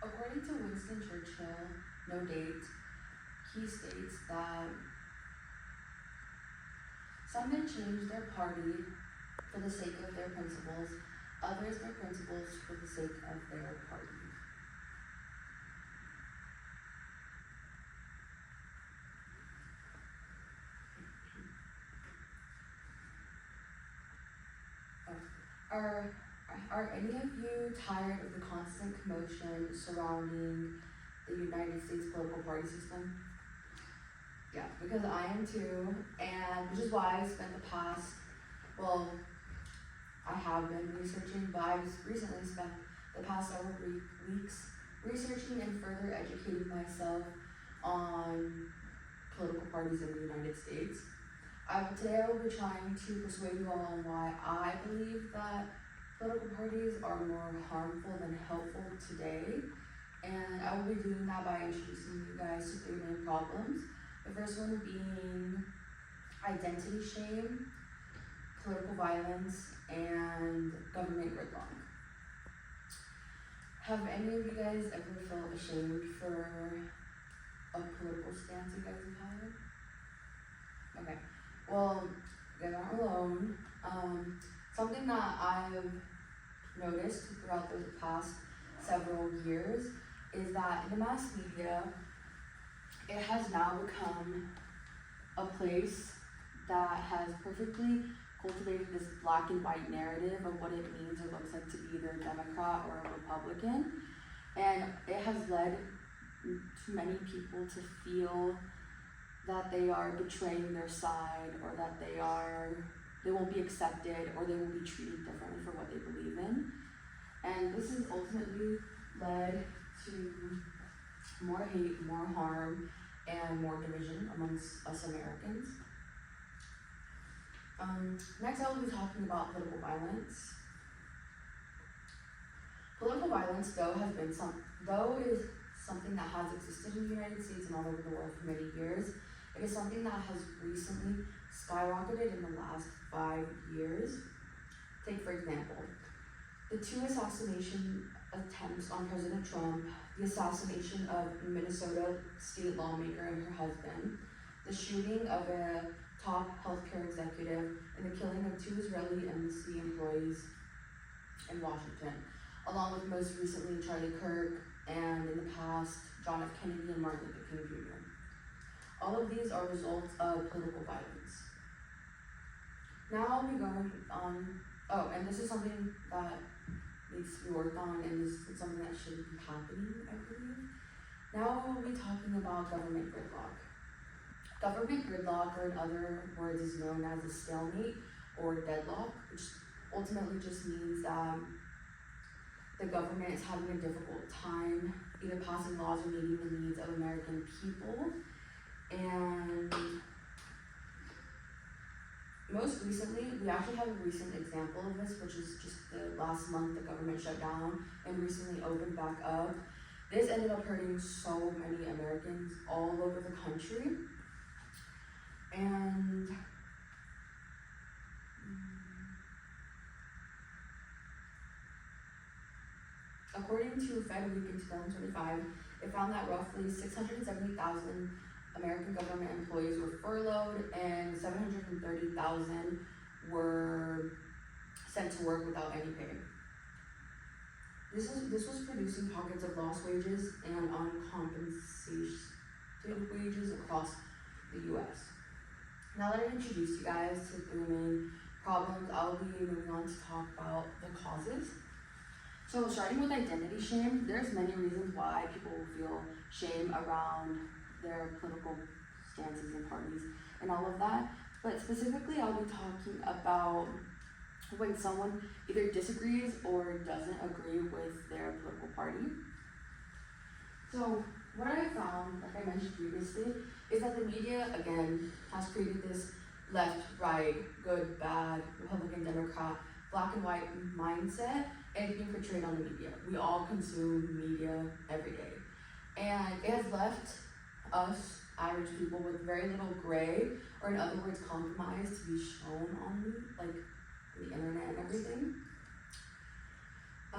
According to Winston Churchill, no date, he states that some men change their party for the sake of their principles, others their principles for the sake of their party. Are, are any of you tired of the constant commotion surrounding the United States political party system? Yeah, because I am too, and which is why I spent the past, well, I have been researching, but I've recently spent the past several weeks researching and further educating myself on political parties in the United States. Today I will be trying to persuade you all on why I believe that political parties are more harmful than helpful today. And I will be doing that by introducing you guys to three main problems. The first one being identity shame, political violence, and government gridlock. Have any of you guys ever felt ashamed for a political stance you guys have had? Okay. Well, you guys aren't alone. Something that I've noticed throughout the past several years is that in the mass media, it has now become a place that has perfectly cultivated this black and white narrative of what it means or looks like to be either a Democrat or a Republican. And it has led to many people to feel that they are betraying their side, or that they won't be accepted, or they will be treated differently for what they believe in. And this has ultimately led to more hate, more harm, and more division amongst us Americans. Next I will be talking about political violence. Political violence, though it is something that has existed in the United States and all over the world for many years, it is something that has recently skyrocketed in the last 5 years. Take, for example, the 2 assassination attempts on President Trump, the assassination of Minnesota state lawmaker and her husband, the shooting of a top healthcare executive, and the killing of 2 Israeli embassy employees in Washington, along with most recently Charlie Kirk, and in the past, John F. Kennedy and Martin Luther King Jr. All of these are results of political violence. Now I'll be going on, and this is something that needs to be worked on, and this is something that shouldn't be happening, I believe. Now we'll be talking about government gridlock. Government gridlock, or in other words, is known as a stalemate or deadlock, which ultimately just means that the government is having a difficult time either passing laws or meeting the needs of American people. And most recently, we actually have a recent example of this, which is just the last month the government shut down and recently opened back up. This ended up hurting so many Americans all over the country. And according to Fed Week in 2025, it found that roughly 670,000 American government employees were furloughed and 730,000 were sent to work without any pay. This was producing pockets of lost wages and uncompensated wages across the U.S. Now that I've introduced you guys to the main problems, I'll be moving on to talk about the causes. So starting with identity shame, there's many reasons why people will feel shame around their political stances and parties and all of that. But specifically, I'll be talking about when someone either disagrees or doesn't agree with their political party. So what I found, like I mentioned previously, is that the media, again, has created this left, right, good, bad, Republican, Democrat, black and white mindset, and it's being portrayed on the media. We all consume media every day. And it has left us, average people, with very little gray, or in other words, compromise to be shown on, like, the internet and everything.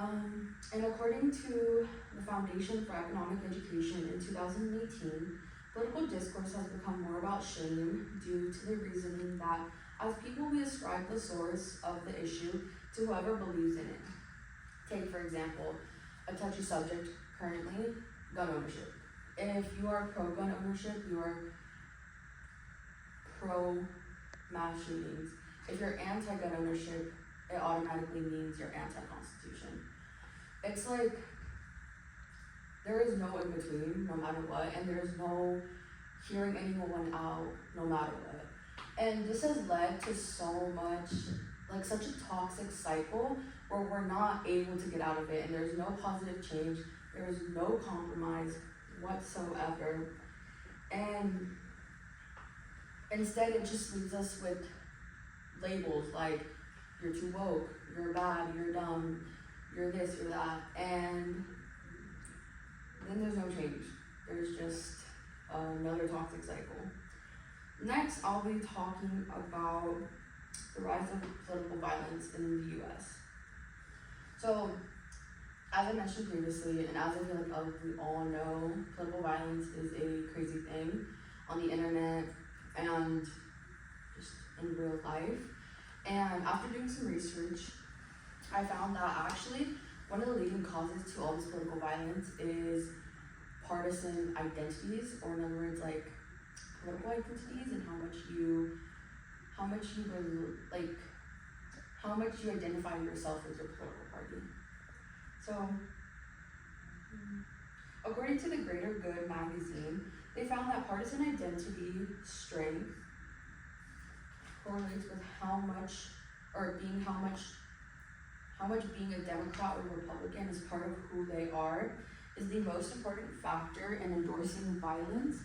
And according to the Foundation for Economic Education in 2018, political discourse has become more about shame due to the reasoning that as people we ascribe the source of the issue to whoever believes in it. Take, for example, a touchy subject currently, gun ownership. If you are pro-gun ownership, you are pro-mass shootings. If you're anti-gun ownership, it automatically means you're anti-Constitution. It's like, there is no in between, no matter what, and there's no hearing anyone out, no matter what. And this has led to so much, like such a toxic cycle where we're not able to get out of it, and there's no positive change, there's no compromise whatsoever. And instead it just leaves us with labels like, you're too woke, you're bad, you're dumb, you're this, you're that, and then there's no change. There's just another toxic cycle. Next, I'll be talking about the rise of political violence in the US. So, as I mentioned previously, and as I feel like we all know, political violence is a crazy thing on the internet and just in real life. And after doing some research, I found that actually one of the leading causes to all this political violence is partisan identities, or in other words, like political identities, and how much you identify yourself with your political party. So, according to the Greater Good magazine, they found that partisan identity strength correlates with how much being a Democrat or Republican is part of who they are is the most important factor in endorsing violence,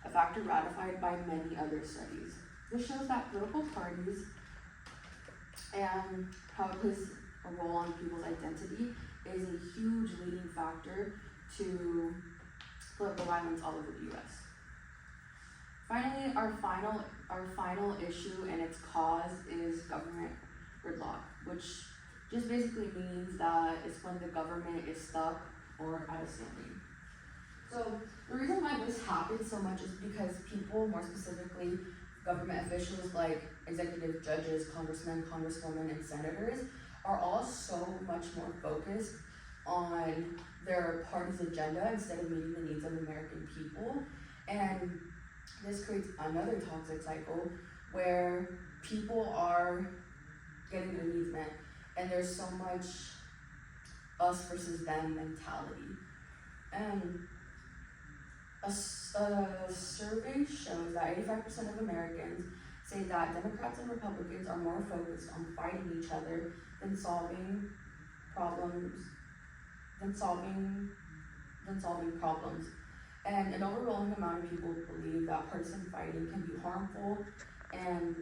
a factor ratified by many other studies. This shows that political parties and how it plays a role on people's identity is a huge leading factor to political violence all over the US. Finally, our final issue and its cause is government gridlock, which just basically means that it's when the government is stuck or out of standing. So the reason why this happens so much is because people, more specifically government officials like executive judges, congressmen, congresswomen, and senators, are all so much more focused on their party's agenda instead of meeting the needs of American people. And this creates another toxic cycle where people are getting their needs met, and there's so much us versus them mentality. And a survey shows that 85% of Americans say that Democrats and Republicans are more focused on fighting each other than solving problems. And an overwhelming amount of people believe that partisan fighting can be harmful, and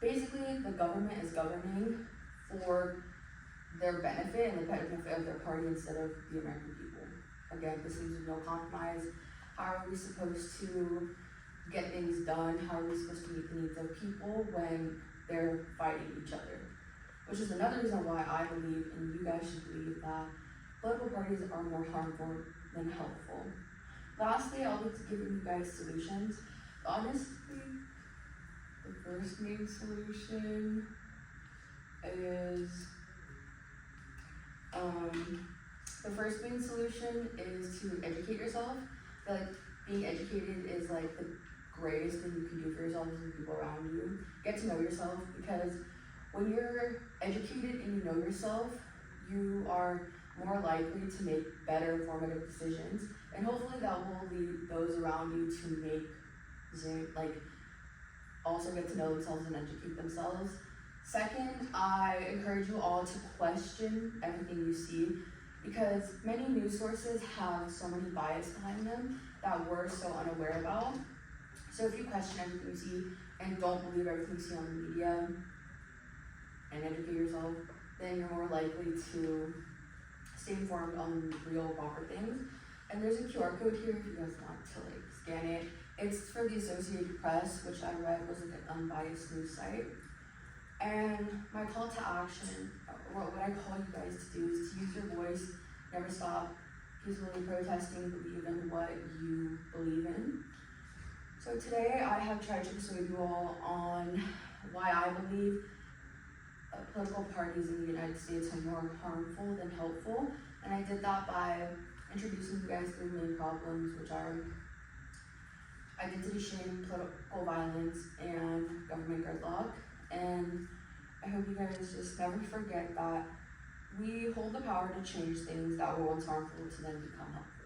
basically the government is governing for their benefit and the benefit of their party instead of the American people. Again, this leaves no compromise. How are we supposed to get things done? How are we supposed to meet the needs of people when they're fighting each other? Which is another reason why I believe, and you guys should believe, that political parties are more harmful than helpful. Lastly, I'll be giving you guys solutions. Honestly, the first main solution is to educate yourself. I feel like being educated is like the greatest thing you can do for yourself and the people around you. Get to know yourself, because when you're educated and you know yourself, you are more likely to make better informative decisions, and hopefully that will lead those around you to also get to know themselves and educate themselves. Second, I encourage you all to question everything you see, because many news sources have so many bias behind them that we're so unaware about. So if you question everything you see and don't believe everything you see on the media and educate yourself, then you're more likely to stay informed on real proper things. And there's a QR code here if you guys want to scan it. It's for the Associated Press, which I read was an unbiased news site. And my call to action, what I call you guys to do is to use your voice, never stop peacefully protesting, believe in what you believe in. So today I have tried to persuade you all on why I believe political parties in the United States are more harmful than helpful, and I did that by introducing you guys to the main problems, which are identity shame, political violence, and government gridlock. And I hope you guys just never forget that we hold the power to change things that were once harmful to then become helpful.